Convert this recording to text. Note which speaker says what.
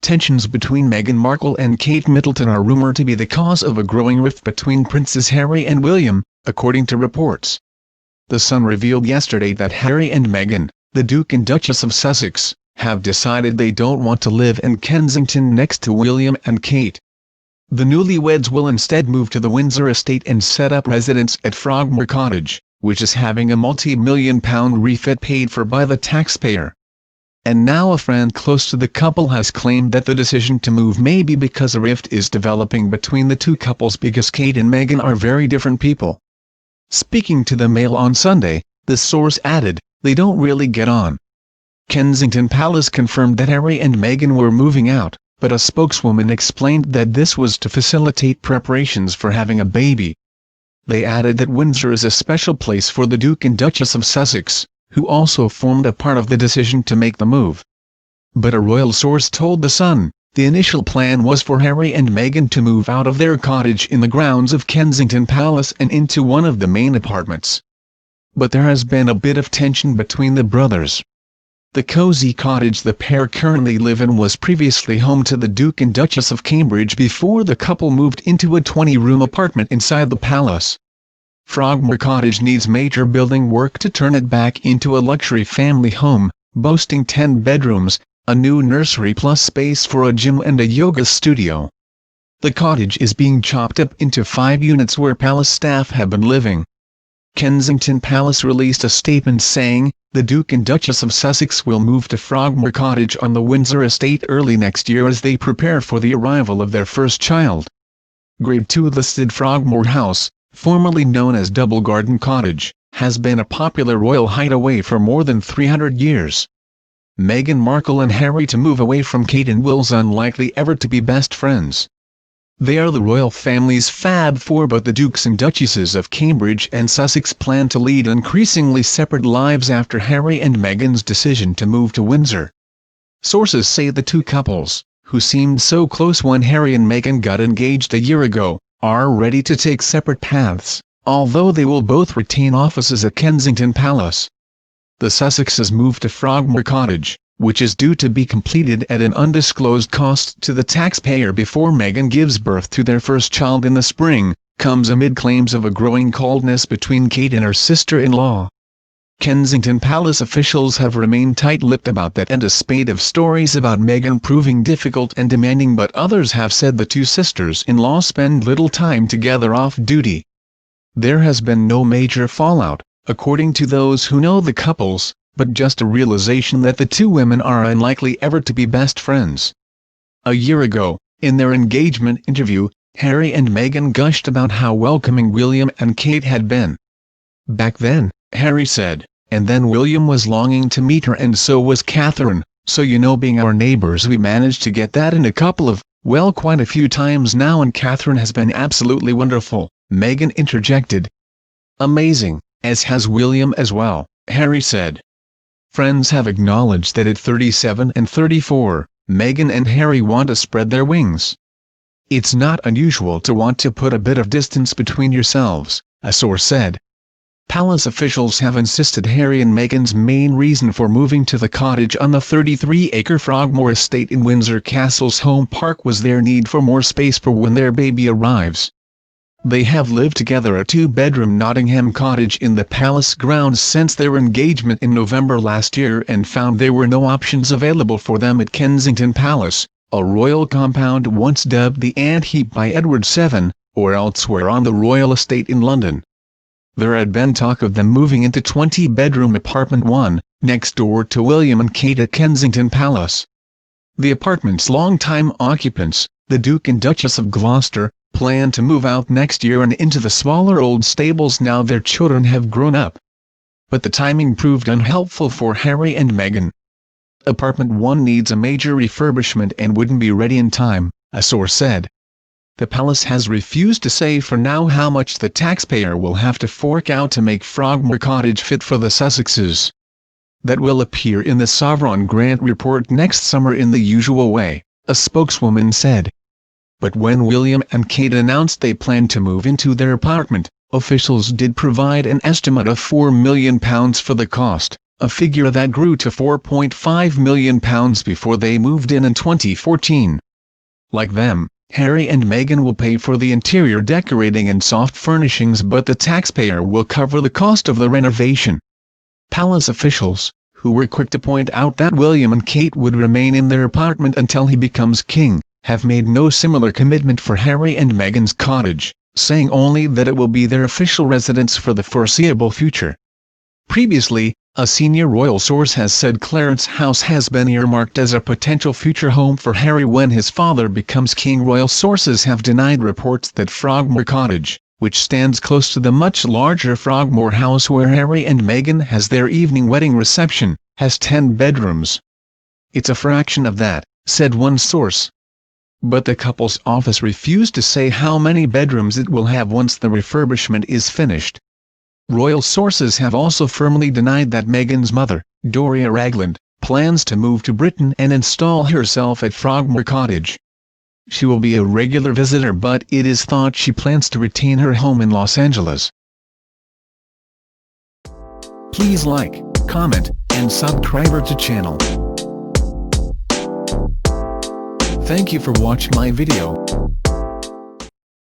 Speaker 1: Tensions between Meghan Markle and Kate Middleton are rumored to be the cause of a growing rift between Princes Harry and William, according to reports. The Sun revealed yesterday that Harry and Meghan, the Duke and Duchess of Sussex, have decided they don't want to live in Kensington next to William and Kate. The newlyweds will instead move to the Windsor estate and set up residence at Frogmore Cottage, which is having a multi-million-pound refit paid for by the taxpayer. And now a friend close to the couple has claimed that the decision to move may be because a rift is developing between the two couples because Kate and Meghan are very different people. Speaking to the Mail on Sunday, the source added, "They don't really get on." Kensington Palace confirmed that Harry and Meghan were moving out, but a spokeswoman explained that this was to facilitate preparations for having a baby. They added that Windsor is a special place for the Duke and Duchess of Sussex, who also formed a part of the decision to make the move. But a royal source told The Sun, the initial plan was for Harry and Meghan to move out of their cottage in the grounds of Kensington Palace and into one of the main apartments. But there has been a bit of tension between the brothers. The cozy cottage the pair currently live in was previously home to the Duke and Duchess of Cambridge before the couple moved into a 20-room apartment inside the palace. Frogmore Cottage needs major building work to turn it back into a luxury family home, boasting 10 bedrooms, a new nursery plus space for a gym and a yoga studio. The cottage is being chopped up into 5 units where palace staff have been living. Kensington Palace released a statement saying, "The Duke and Duchess of Sussex will move to Frogmore Cottage on the Windsor estate early next year as they prepare for the arrival of their first child." Grade 2 listed Frogmore House, formerly known as Double Garden Cottage, has been a popular royal hideaway for more than 300 years. Meghan Markle and Harry to move away from Kate and Will's unlikely ever to be best friends. They are the royal family's Fab Four, but the Dukes and Duchesses of Cambridge and Sussex plan to lead increasingly separate lives after Harry and Meghan's decision to move to Windsor. Sources say the two couples, who seemed so close when Harry and Meghan got engaged a year ago, are ready to take separate paths, although they will both retain offices at Kensington Palace. The Sussexes moved to Frogmore Cottage, which is due to be completed at an undisclosed cost to the taxpayer before Meghan gives birth to their first child in the spring, comes amid claims of a growing coldness between Kate and her sister-in-law. Kensington Palace officials have remained tight-lipped about that and a spate of stories about Meghan proving difficult and demanding, but others have said the two sisters-in-law spend little time together off-duty. There has been no major fallout, according to those who know the couples, but just a realization that the two women are unlikely ever to be best friends. A year ago, in their engagement interview, Harry and Meghan gushed about how welcoming William and Kate had been. Back then, Harry said, "And then William was longing to meet her and so was Catherine, so you know, being our neighbors we managed to get that in a couple of, well, quite a few times now, and Catherine has been absolutely wonderful," Meghan interjected. "Amazing, as has William as well," Harry said. Friends have acknowledged that at 37 and 34, Meghan and Harry want to spread their wings. "It's not unusual to want to put a bit of distance between yourselves," a source said. Palace officials have insisted Harry and Meghan's main reason for moving to the cottage on the 33-acre Frogmore estate in Windsor Castle's home park was their need for more space for when their baby arrives. They have lived together a 2-bedroom Nottingham cottage in the palace grounds since their engagement in November last year and found there were no options available for them at Kensington Palace, a royal compound once dubbed the ant-heap by Edward VII, or elsewhere on the royal estate in London. There had been talk of them moving into 20-bedroom apartment 1, next door to William and Kate at Kensington Palace. The apartment's longtime occupants, the Duke and Duchess of Gloucester, plan to move out next year and into the smaller old stables now their children have grown up. But the timing proved unhelpful for Harry and Meghan. Apartment 1 needs a major refurbishment and wouldn't be ready in time, a source said. The palace has refused to say for now how much the taxpayer will have to fork out to make Frogmore Cottage fit for the Sussexes. That will appear in the Sovereign Grant report next summer in the usual way, a spokeswoman said. But when William and Kate announced they planned to move into their apartment, officials did provide an estimate of £4 million for the cost, a figure that grew to £4.5 million before they moved in 2014. Like them, Harry and Meghan will pay for the interior decorating and soft furnishings, but the taxpayer will cover the cost of the renovation. Palace officials, who were quick to point out that William and Kate would remain in their apartment until he becomes king, have made no similar commitment for Harry and Meghan's cottage, saying only that it will be their official residence for the foreseeable future. Previously, a senior royal source has said Clarence House has been earmarked as a potential future home for Harry when his father becomes king. Royal sources have denied reports that Frogmore Cottage, which stands close to the much larger Frogmore House where Harry and Meghan has their evening wedding reception, has 10 bedrooms. "It's a fraction of that," said one source. But the couple's office refused to say how many bedrooms it will have once the refurbishment is finished. Royal sources have also firmly denied that Meghan's mother, Doria Ragland, plans to move to Britain and install herself at Frogmore Cottage. She will be a regular visitor, but it is thought she plans to retain her home in Los Angeles. Please like, comment, and subscribe to channel. Thank you for watching my video.